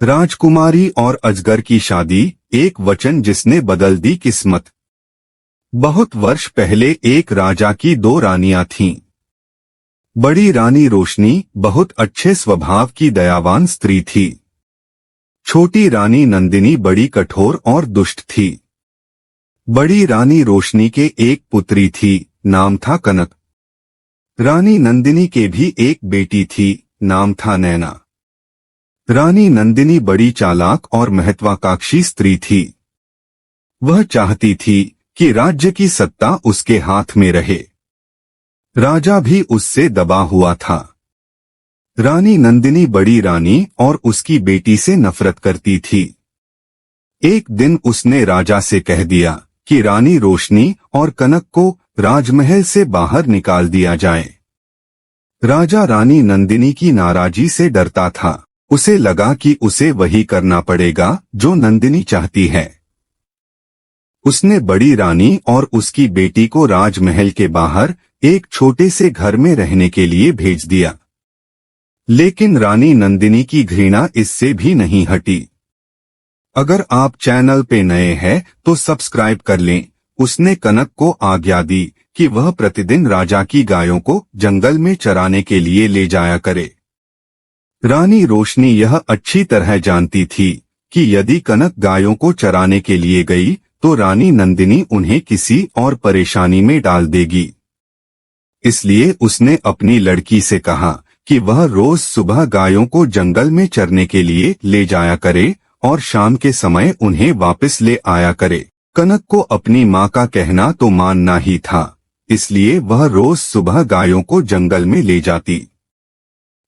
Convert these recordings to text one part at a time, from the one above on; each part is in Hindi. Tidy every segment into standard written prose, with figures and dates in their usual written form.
राजकुमारी और अजगर की शादी, एक वचन जिसने बदल दी किस्मत। बहुत वर्ष पहले एक राजा की दो रानियां थीं। बड़ी रानी रोशनी बहुत अच्छे स्वभाव की दयावान स्त्री थी। छोटी रानी नंदिनी बड़ी कठोर और दुष्ट थी। बड़ी रानी रोशनी के एक पुत्री थी, नाम था कनक। रानी नंदिनी के भी एक बेटी थी, नाम था नैना। रानी नंदिनी बड़ी चालाक और महत्वाकांक्षी स्त्री थी। वह चाहती थी कि राज्य की सत्ता उसके हाथ में रहे। राजा भी उससे दबा हुआ था। रानी नंदिनी बड़ी रानी और उसकी बेटी से नफरत करती थी। एक दिन उसने राजा से कह दिया कि रानी रोशनी और कनक को राजमहल से बाहर निकाल दिया जाए। राजा रानी नंदिनी की नाराजी से डरता था। उसे लगा कि उसे वही करना पड़ेगा जो नंदिनी चाहती है। उसने बड़ी रानी और उसकी बेटी को राजमहल के बाहर एक छोटे से घर में रहने के लिए भेज दिया। लेकिन रानी नंदिनी की घृणा इससे भी नहीं हटी। अगर आप चैनल पे नए हैं तो सब्सक्राइब कर लें। उसने कनक को आज्ञा दी कि वह प्रतिदिन राजा की गायों को जंगल में चराने के लिए ले जाया करे। रानी रोशनी यह अच्छी तरह जानती थी कि यदि कनक गायों को चराने के लिए गई तो रानी नंदिनी उन्हें किसी और परेशानी में डाल देगी। इसलिए उसने अपनी लड़की से कहा कि वह रोज सुबह गायों को जंगल में चरने के लिए ले जाया करे और शाम के समय उन्हें वापस ले आया करे। कनक को अपनी माँ का कहना तो मानना ही था, इसलिए वह रोज सुबह गायों को जंगल में ले जाती।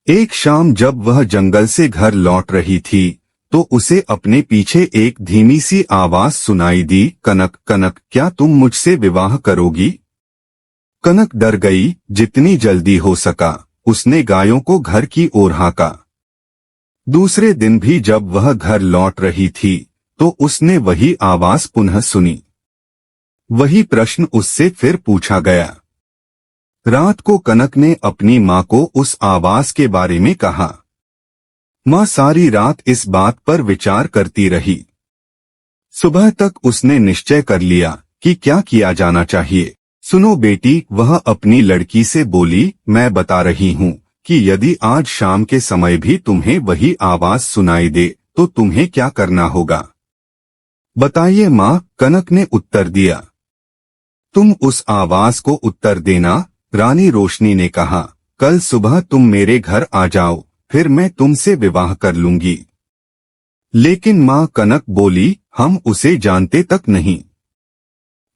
एक शाम जब वह जंगल से घर लौट रही थी तो उसे अपने पीछे एक धीमी सी आवाज सुनाई दी, कनक कनक, क्या तुम मुझसे विवाह करोगी? कनक डर गई। जितनी जल्दी हो सका उसने गायों को घर की ओर हाँका। दूसरे दिन भी जब वह घर लौट रही थी तो उसने वही आवाज पुनः सुनी। वही प्रश्न उससे फिर पूछा गया। रात को कनक ने अपनी माँ को उस आवाज के बारे में कहा। माँ सारी रात इस बात पर विचार करती रही। सुबह तक उसने निश्चय कर लिया कि क्या किया जाना चाहिए। सुनो बेटी, वह अपनी लड़की से बोली, मैं बता रही हूँ कि यदि आज शाम के समय भी तुम्हें वही आवाज सुनाई दे तो तुम्हें क्या करना होगा? बताइए माँ, कनक ने उत्तर दिया। तुम उस आवाज को उत्तर देना। रानी रोशनी ने कहा, कल सुबह तुम मेरे घर आ जाओ, फिर मैं तुमसे विवाह कर लूंगी। लेकिन माँ, कनक बोली, हम उसे जानते तक नहीं।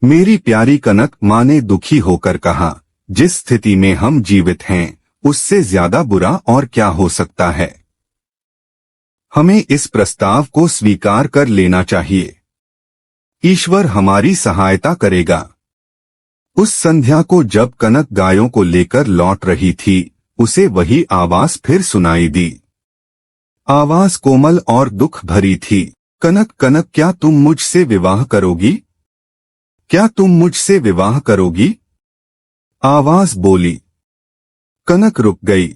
मेरी प्यारी कनक, माँ ने दुखी होकर कहा, जिस स्थिति में हम जीवित हैं उससे ज्यादा बुरा और क्या हो सकता है। हमें इस प्रस्ताव को स्वीकार कर लेना चाहिए। ईश्वर हमारी सहायता करेगा। उस संध्या को जब कनक गायों को लेकर लौट रही थी उसे वही आवाज फिर सुनाई दी। आवाज कोमल और दुख भरी थी। कनक कनक, क्या तुम मुझसे विवाह करोगी? क्या तुम मुझसे विवाह करोगी? आवाज बोली। कनक रुक गई।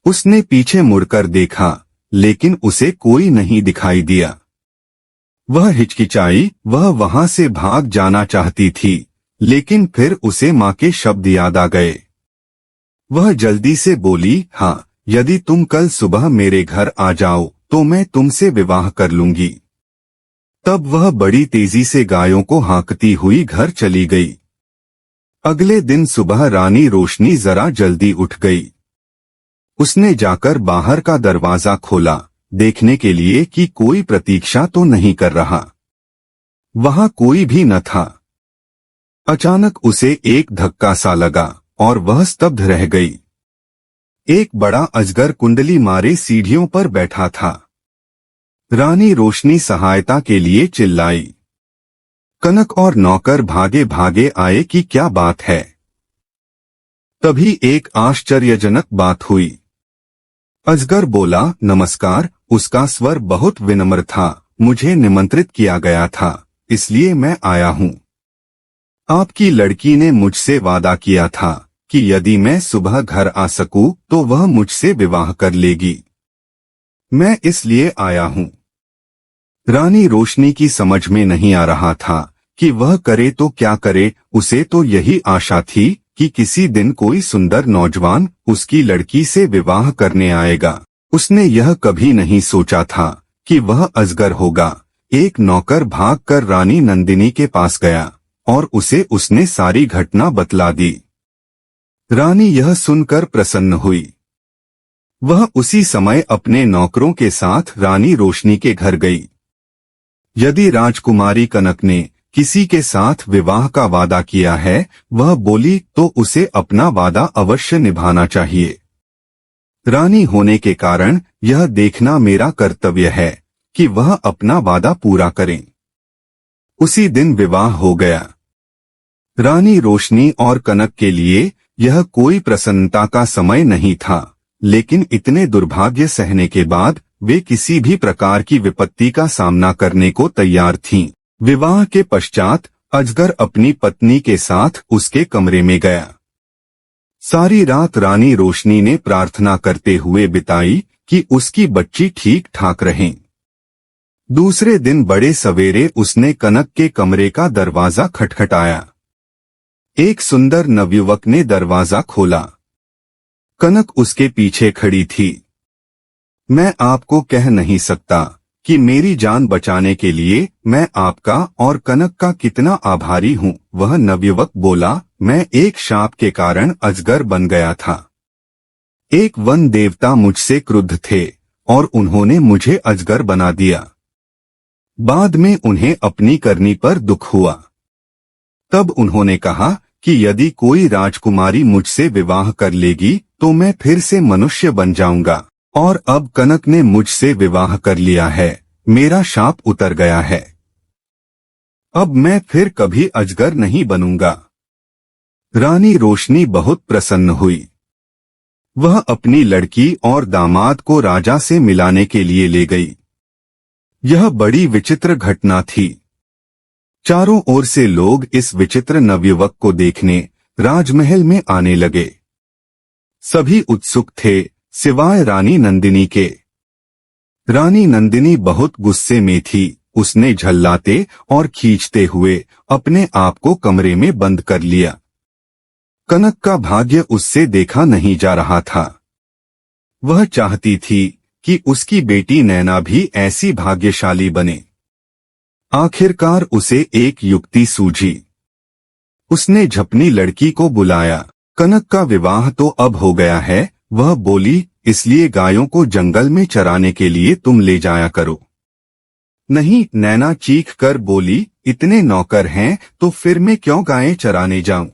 उसने पीछे मुड़कर देखा लेकिन उसे कोई नहीं दिखाई दिया। वह हिचकिचाई। वह वहां से भाग जाना चाहती थी लेकिन फिर उसे माँ के शब्द याद आ गए। वह जल्दी से बोली, हाँ, यदि तुम कल सुबह मेरे घर आ जाओ तो मैं तुमसे विवाह कर लूंगी। तब वह बड़ी तेजी से गायों को हाँकती हुई घर चली गई। अगले दिन सुबह रानी रोशनी जरा जल्दी उठ गई। उसने जाकर बाहर का दरवाजा खोला, देखने के लिए कि कोई प्रतीक्षा तो नहीं कर रहा। वहां कोई भी न था। अचानक उसे एक धक्का सा लगा और वह स्तब्ध रह गई। एक बड़ा अजगर कुंडली मारे सीढ़ियों पर बैठा था। रानी रोशनी सहायता के लिए चिल्लाई। कनक और नौकर भागे भागे आए कि क्या बात है। तभी एक आश्चर्यजनक बात हुई। अजगर बोला, नमस्कार। उसका स्वर बहुत विनम्र था। मुझे निमंत्रित किया गया था, इसलिए मैं आया हूँ। आपकी लड़की ने मुझसे वादा किया था कि यदि मैं सुबह घर आ सकूं तो वह मुझसे विवाह कर लेगी। मैं इसलिए आया हूँ। रानी रोशनी की समझ में नहीं आ रहा था कि वह करे तो क्या करे। उसे तो यही आशा थी कि किसी दिन कोई सुंदर नौजवान उसकी लड़की से विवाह करने आएगा। उसने यह कभी नहीं सोचा था कि वह अजगर होगा। एक नौकर भागकर रानी नंदिनी के पास गया और उसे उसने सारी घटना बतला दी। रानी यह सुनकर प्रसन्न हुई। वह उसी समय अपने नौकरों के साथ रानी रोशनी के घर गई। यदि राजकुमारी कनक ने किसी के साथ विवाह का वादा किया है, वह बोली, तो उसे अपना वादा अवश्य निभाना चाहिए। रानी होने के कारण यह देखना मेरा कर्तव्य है कि वह अपना वादा पूरा करें। उसी दिन विवाह हो गया। रानी रोशनी और कनक के लिए यह कोई प्रसन्नता का समय नहीं था, लेकिन इतने दुर्भाग्य सहने के बाद वे किसी भी प्रकार की विपत्ति का सामना करने को तैयार थीं। विवाह के पश्चात अजगर अपनी पत्नी के साथ उसके कमरे में गया। सारी रात रानी रोशनी ने प्रार्थना करते हुए बिताई कि उसकी बच्ची ठीक ठाक रहे। दूसरे दिन बड़े सवेरे उसने कनक के कमरे का दरवाजा खटखटाया। एक सुंदर नवयुवक ने दरवाजा खोला। कनक उसके पीछे खड़ी थी। मैं आपको कह नहीं सकता कि मेरी जान बचाने के लिए मैं आपका और कनक का कितना आभारी हूँ, वह नवयुवक बोला। मैं एक शाप के कारण अजगर बन गया था। एक वन देवता मुझसे क्रुद्ध थे और उन्होंने मुझे अजगर बना दिया। बाद में उन्हें अपनी करनी पर दुख हुआ। तब उन्होंने कहा कि यदि कोई राजकुमारी मुझसे विवाह कर लेगी तो मैं फिर से मनुष्य बन जाऊंगा, और अब कनक ने मुझसे विवाह कर लिया है। मेरा शाप उतर गया है। अब मैं फिर कभी अजगर नहीं बनूंगा। रानी रोशनी बहुत प्रसन्न हुई। वह अपनी लड़की और दामाद को राजा से मिलाने के लिए ले गई। यह बड़ी विचित्र घटना थी। चारों ओर से लोग इस विचित्र नवयुवक को देखने राजमहल में आने लगे। सभी उत्सुक थे सिवाय रानी नंदिनी के। रानी नंदिनी बहुत गुस्से में थी। उसने झल्लाते और खींचते हुए अपने आप को कमरे में बंद कर लिया। कनक का भाग्य उससे देखा नहीं जा रहा था। वह चाहती थी कि उसकी बेटी नैना भी ऐसी भाग्यशाली बने। आखिरकार उसे एक युक्ति सूझी। उसने झपनी लड़की को बुलाया। कनक का विवाह तो अब हो गया है, वह बोली, इसलिए गायों को जंगल में चराने के लिए तुम ले जाया करो। नहीं, नैना चीख कर बोली, इतने नौकर हैं तो फिर मैं क्यों गायें चराने जाऊं?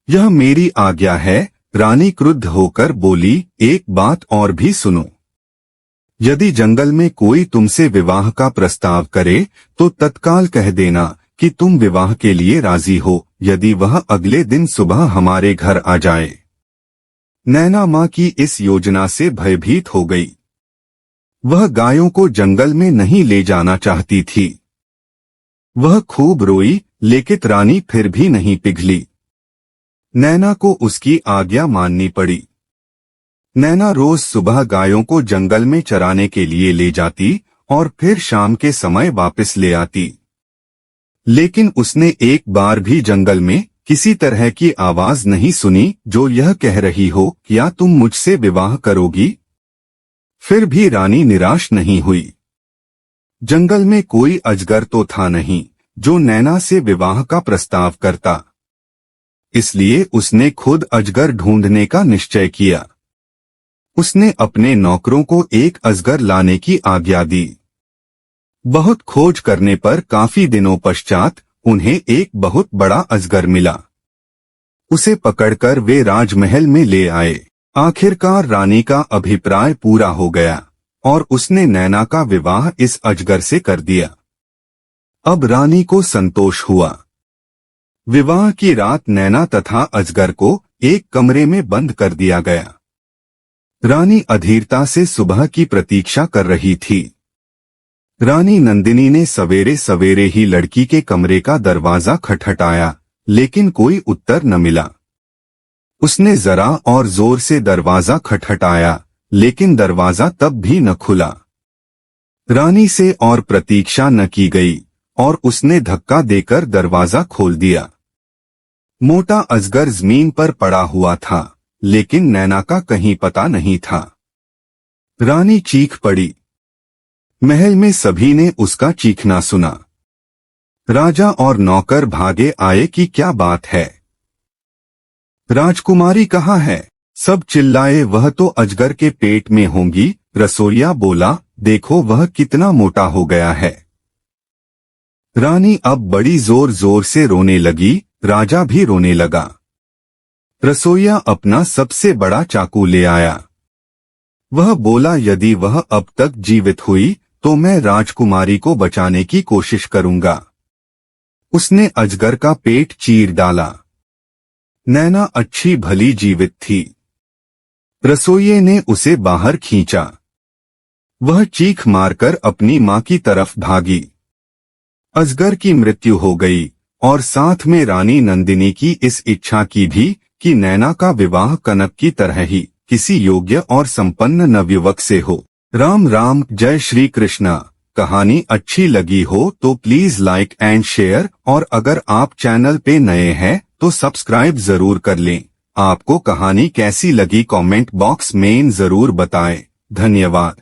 यह मेरी आज्ञा है। रानी क्रुद्ध होकर बोली, एक बात और भी सुनो। यदि जंगल में कोई तुमसे विवाह का प्रस्ताव करे तो तत्काल कह देना कि तुम विवाह के लिए राजी हो, यदि वह अगले दिन सुबह हमारे घर आ जाए। नैना माँ की इस योजना से भयभीत हो गई। वह गायों को जंगल में नहीं ले जाना चाहती थी। वह खूब रोई, लेकिन रानी फिर भी नहीं पिघली। नैना को उसकी आज्ञा माननी पड़ी। नैना रोज सुबह गायों को जंगल में चराने के लिए ले जाती और फिर शाम के समय वापस ले आती। लेकिन उसने एक बार भी जंगल में किसी तरह की आवाज नहीं सुनी जो यह कह रही हो, क्या तुम मुझसे विवाह करोगी? फिर भी रानी निराश नहीं हुई। जंगल में कोई अजगर तो था नहीं जो नैना से विवाह का प्रस्ताव करता। इसलिए उसने खुद अजगर ढूंढने का निश्चय किया। उसने अपने नौकरों को एक अजगर लाने की आज्ञा दी। बहुत खोज करने पर काफी दिनों पश्चात उन्हें एक बहुत बड़ा अजगर मिला। उसे पकड़कर वे राजमहल में ले आए। आखिरकार रानी का अभिप्राय पूरा हो गया और उसने नैना का विवाह इस अजगर से कर दिया। अब रानी को संतोष हुआ। विवाह की रात नैना तथा अजगर को एक कमरे में बंद कर दिया गया। रानी अधीरता से सुबह की प्रतीक्षा कर रही थी। रानी नंदिनी ने सवेरे सवेरे ही लड़की के कमरे का दरवाजा खटखटाया, लेकिन कोई उत्तर न मिला। उसने जरा और जोर से दरवाजा खटखटाया, लेकिन दरवाजा तब भी न खुला। रानी से और प्रतीक्षा न की गई और उसने धक्का देकर दरवाजा खोल दिया। मोटा अजगर जमीन पर पड़ा हुआ था, लेकिन नैना का कहीं पता नहीं था। रानी चीख पड़ी। महल में सभी ने उसका चीखना सुना। राजा और नौकर भागे आए कि क्या बात है, राजकुमारी कहाँ है? सब चिल्लाए, वह तो अजगर के पेट में होंगी। रसोइया बोला, देखो वह कितना मोटा हो गया है। रानी अब बड़ी जोर जोर से रोने लगी। राजा भी रोने लगा। रसोइया अपना सबसे बड़ा चाकू ले आया। वह बोला, यदि वह अब तक जीवित हुई तो मैं राजकुमारी को बचाने की कोशिश करूंगा। उसने अजगर का पेट चीर डाला। नैना अच्छी भली जीवित थी। रसोइये ने उसे बाहर खींचा। वह चीख मारकर अपनी मां की तरफ भागी। अजगर की मृत्यु हो गई और साथ में रानी नंदिनी की इस इच्छा की भी कि नैना का विवाह कनक की तरह ही किसी योग्य और संपन्न नवयुवक से हो। राम राम। जय श्री कृष्णा। कहानी अच्छी लगी हो तो प्लीज लाइक एंड शेयर, और अगर आप चैनल पे नए हैं तो सब्सक्राइब जरूर कर लें। आपको कहानी कैसी लगी कमेंट बॉक्स में जरूर बताएं। धन्यवाद।